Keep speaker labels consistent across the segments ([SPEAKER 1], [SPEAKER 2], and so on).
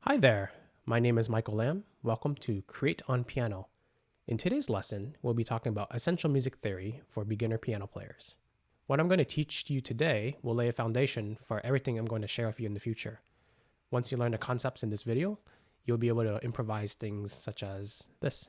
[SPEAKER 1] Hi there, my name is Michael Lamb. Welcome to Create on Piano. In today's lesson, we'll be talking about essential music theory for beginner piano players. What I'm going to teach you today will lay a foundation for everything I'm going to share with you in the future. Once you learn the concepts in this video, you'll be able to improvise things such as this.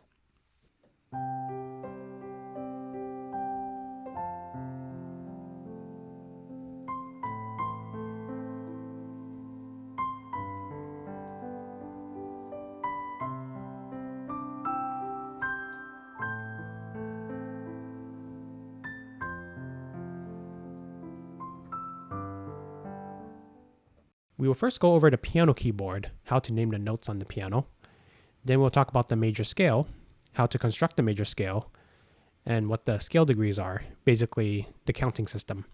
[SPEAKER 1] We will first go over the piano keyboard, how to name the notes on the piano. Then we'll talk about the major scale, how to construct the major scale, and what the scale degrees are, basically the counting system.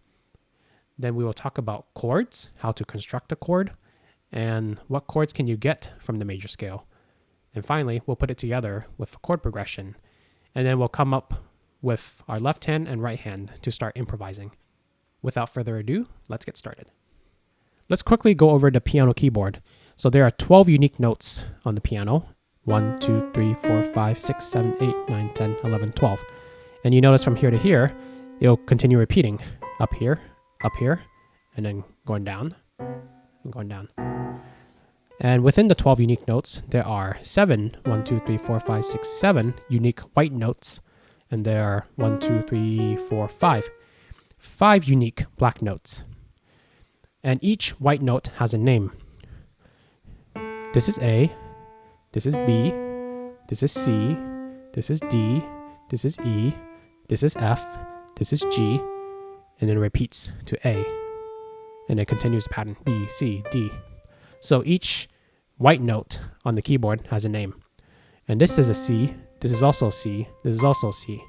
[SPEAKER 1] Then we will talk about chords, how to construct a chord, and what chords can you get from the major scale. And finally, we'll put it together with a chord progression, and then we'll come up with our left hand and right hand to start improvising. Without further ado, let's get started. Let's quickly go over the piano keyboard. So there are 12 unique notes on the piano. 1, 2, 3, 4, 5, 6, 7, 8, 9, 10, 11, 12. And you notice from here to here, it'll continue repeating. Up here, and then going down, and going down. And within the 12 unique notes, there are 7, 1, 2, 3, 4, 5, 6, 7 unique white notes. And there are 1, 2, 3, 4, 5 unique black notes. And each white note has a name. This is A, this is B, this is C, this is D, this is E, this is F, this is G, and then it repeats to A. And it continues the pattern B, C, D. So each white note on the keyboard has a name. And this is a C, this is also C, this is also C.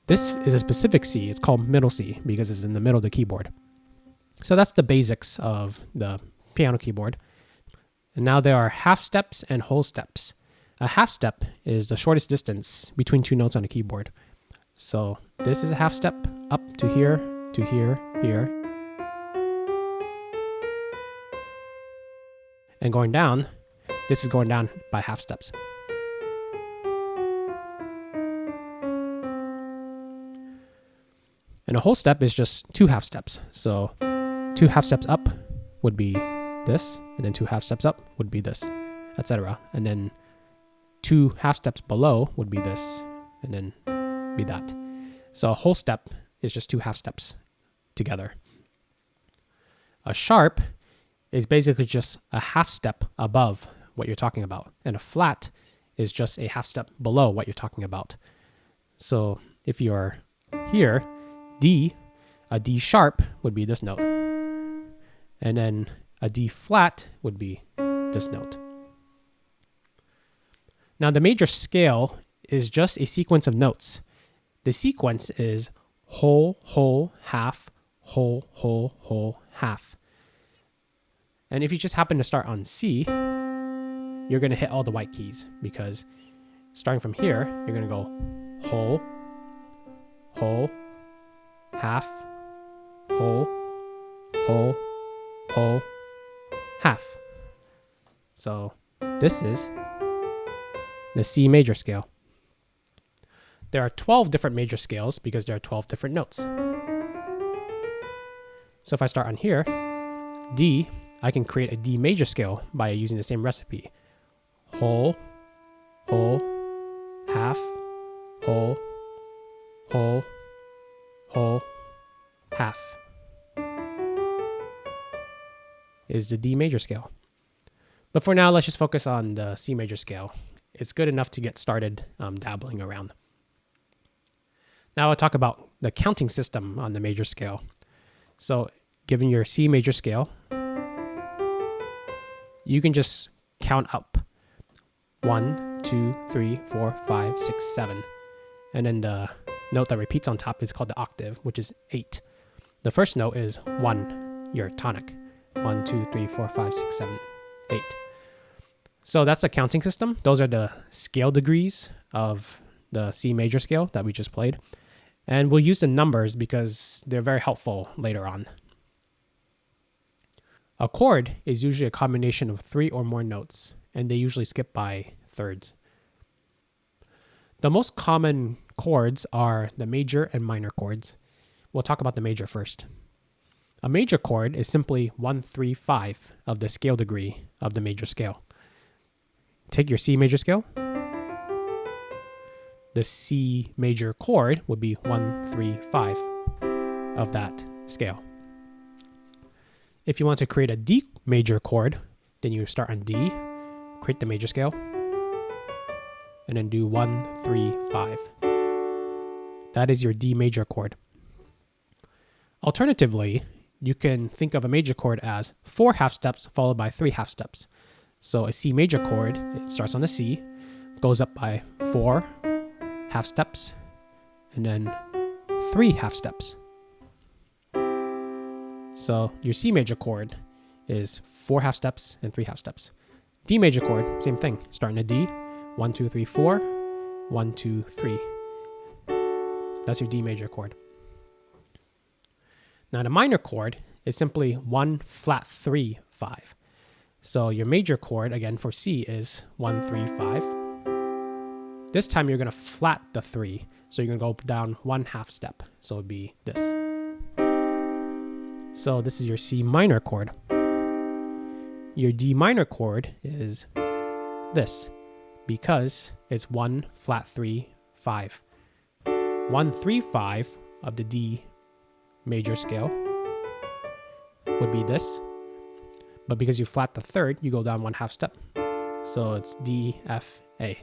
[SPEAKER 1] This is a specific C, it's called middle C because it's in the middle of the keyboard. So that's the basics of the piano keyboard. And now there are half steps and whole steps. A half step is the shortest distance between two notes on a keyboard. So this is a half step up to here, here. And going down, this is going down by half steps. And a whole step is just two half steps. So 2 half steps up would be this, and then 2 half steps up would be this, etc. And then 2 half steps below would be this, and then be that. So a whole step is just 2 half steps together. A sharp is basically just a half step above what you're talking about, and a flat is just a half step below what you're talking about. So if you're here, D, a D sharp would be this note. And then a D flat would be this note. Now the major scale is just a sequence of notes. The sequence is whole, whole, half, whole, whole, whole, half. And if you just happen to start on C, you're going to hit all the white keys because starting from here, you're going to go whole, whole, half, whole, whole, whole, half. So this is the C major scale. There are 12 different major scales because there are 12 different notes. So if I start on here, D, I can create a D major scale by using the same recipe. Whole, whole, half, whole, whole, whole, half. Is the D major scale. But for now, let's just focus on the C major scale. It's good enough to get started dabbling around. Now I'll talk about the counting system on the major scale. So given your C major scale, you can just count up 1, 2, 3, 4, 5, 6, 7. And then the note that repeats on top is called the octave, which is 8. The first note is 1, your tonic. 1, 2, 3, 4, 5, 6, 7, 8. So that's the counting system. Those are the scale degrees of the C major scale that we just played. And we'll use the numbers because they're very helpful later on. A chord is usually a combination of 3 or more notes, and they usually skip by thirds. The most common chords are the major and minor chords. We'll talk about the major first. A major chord is simply 1, 3, 5 of the scale degree of the major scale. Take your C major scale. The C major chord would be 1, 3, 5 of that scale. If you want to create a D major chord, then you start on D, create the major scale, and then do 1, 3, 5. That is your D major chord. Alternatively, you can think of a major chord as 4 half steps followed by 3 half steps. So a C major chord, it starts on the C, goes up by 4 half steps, and then 3 half steps. So your C major chord is 4 half steps and 3 half steps. D major chord, same thing, starting a D, 1, 2, 3, 4, 1, 2, 3. That's your D major chord. Now the minor chord is simply 1 flat 3, 5. So your major chord, again for C, is 1, 3, 5. This time you're going to flat the 3. So you're going to go down 1 half step. So it would be this. So this is your C minor chord. Your D minor chord is this, because it's 1 flat 3, 5. 1, 3, 5 of the D major scale would be this, but because you flat the third, you go down 1 half step. So it's D, F, A.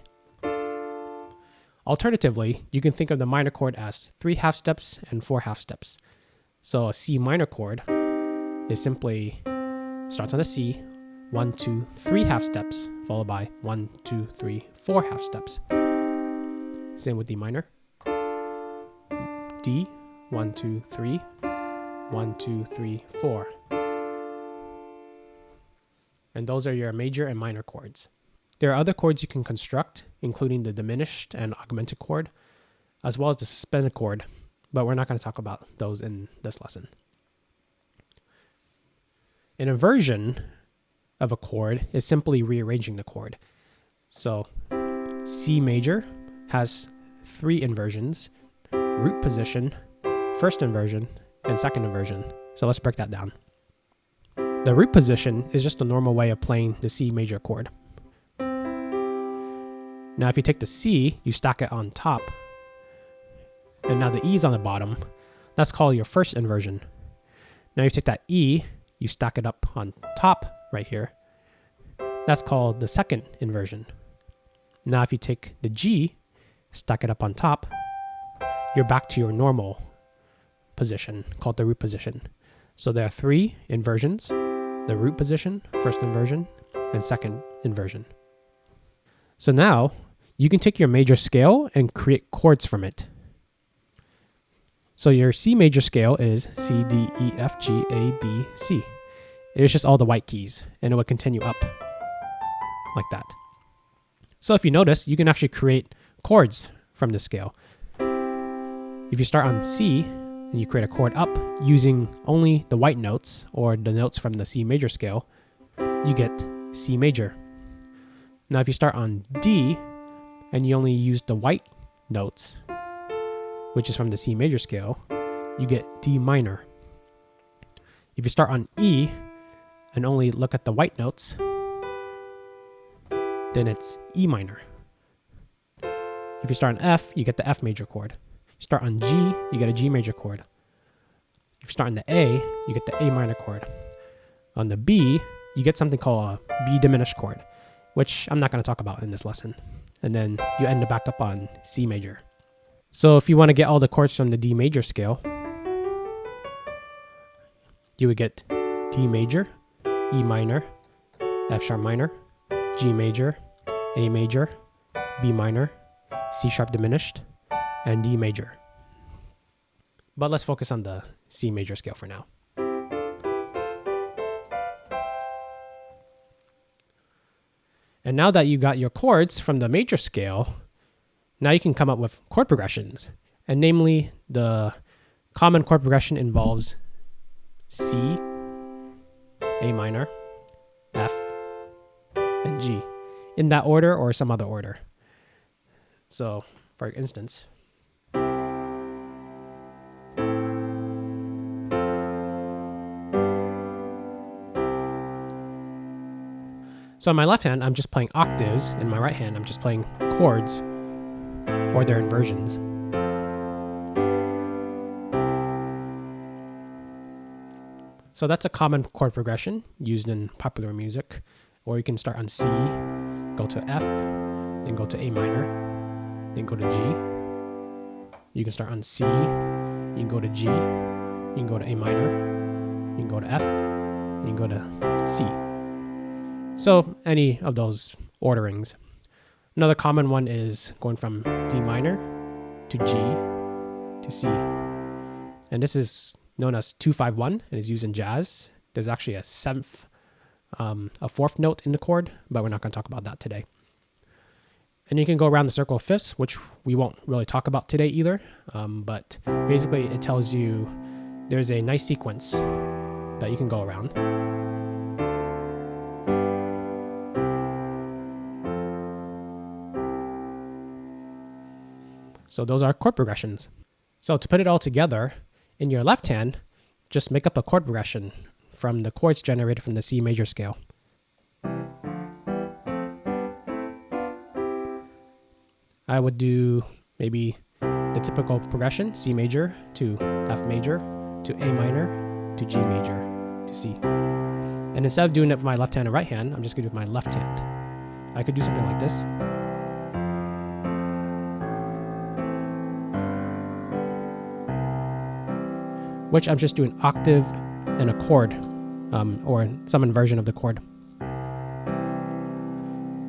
[SPEAKER 1] Alternatively, you can think of the minor chord as 3 half steps and 4 half steps. So a C minor chord is simply, starts on the C, 1, 2, 3 half steps, followed by 1, 2, 3, 4 half steps. Same with D minor. D, 1, 2, 3, 1, 2, 3, 4. And those are your major and minor chords. There are other chords you can construct, including the diminished and augmented chord, as well as the suspended chord, but we're not going to talk about those in this lesson. An inversion of a chord is simply rearranging the chord. So C major has 3 inversions: root position, first inversion, and second inversion. So let's break that down. The root position is just a normal way of playing the C major chord. Now if you take the C, you stack it on top, and now the E is on the bottom. That's called your first inversion. Now you take that E, you stack it up on top right here. That's called the second inversion. Now if you take the G, stack it up on top, you're back to your normal position called the root position. So there are 3 inversions: the root position, first inversion, and second inversion. So now you can take your major scale and create chords from it. So your C major scale is C, D, E, F, G, A, B, C. It's just all the white keys, and it would continue up like that. So if you notice, you can actually create chords from this scale. If you start on C and you create a chord up using only the white notes or the notes from the C major scale, you get C major. Now if you start on D and you only use the white notes, which is from the C major scale, you get D minor. If you start on E and only look at the white notes, then it's E minor. If you start on F, you get the F major chord. You start on G, you get a G major chord. If you start on the A, you get the A minor chord. On the B, you get something called a B diminished chord, which I'm not going to talk about in this lesson. And then you end back up on C major. So if you want to get all the chords from the D major scale, you would get D major, E minor, F sharp minor, G major, A major, B minor, C sharp diminished, and D major. But let's focus on the C major scale for now. And now that you got your chords from the major scale, now you can come up with chord progressions. And namely, the common chord progression involves C, A minor, F, and G, in that order or some other order. So, for instance, so in my left hand, I'm just playing octaves. In my right hand, I'm just playing chords or their inversions. So that's a common chord progression used in popular music. Or you can start on C, go to F, then go to A minor, then go to G. You can start on C, you can go to G, you can go to A minor, you can go to F, you can go to C. So any of those orderings. Another common one is going from D minor to G to C. And this is known as 2-5-1 and is used in jazz. There's actually a fourth note in the chord, but we're not going to talk about that today. And you can go around the circle of fifths, which we won't really talk about today either. But basically it tells you there's a nice sequence that you can go around. So those are chord progressions. So to put it all together, in your left hand, just make up a chord progression from the chords generated from the C major scale. I would do maybe the typical progression, C major to F major to A minor to G major to C. And instead of doing it with my left hand and right hand, I'm just going to do it with my left hand. I could do something like this. Which I'm just doing octave and a chord, or some inversion of the chord.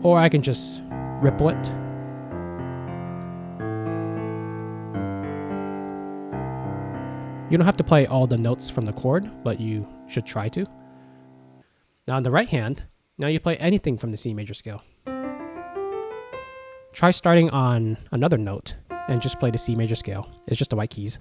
[SPEAKER 1] Or I can just ripple it. You don't have to play all the notes from the chord, but you should try to. Now on the right hand, now you play anything from the C major scale. Try starting on another note and just play the C major scale. It's just the white keys.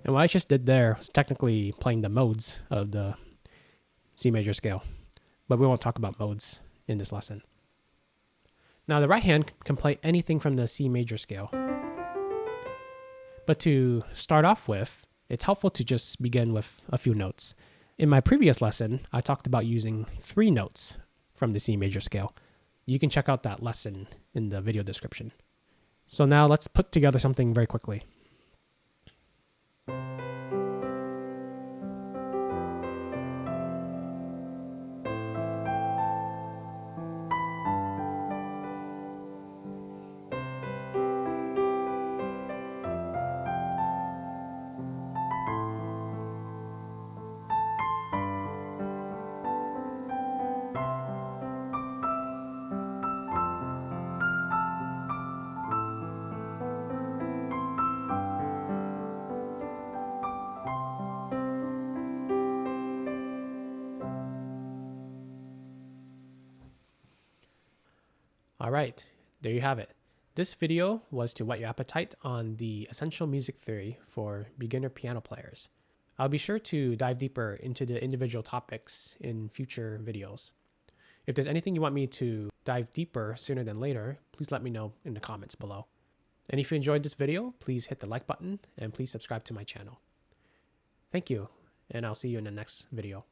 [SPEAKER 1] And what I just did there was technically playing the modes of the C major scale, but we won't talk about modes in this lesson. Now the right hand can play anything from the C major scale. But to start off with, it's helpful to just begin with a few notes. In my previous lesson, I talked about using 3 notes from the C major scale. You can check out that lesson in the video description. So now let's put together something very quickly. All right, there you have it. This video was to whet your appetite on the essential music theory for beginner piano players. I'll be sure to dive deeper into the individual topics in future videos. If there's anything you want me to dive deeper sooner than later, please let me know in the comments below. And if you enjoyed this video, please hit the like button and please subscribe to my channel. Thank you, and I'll see you in the next video.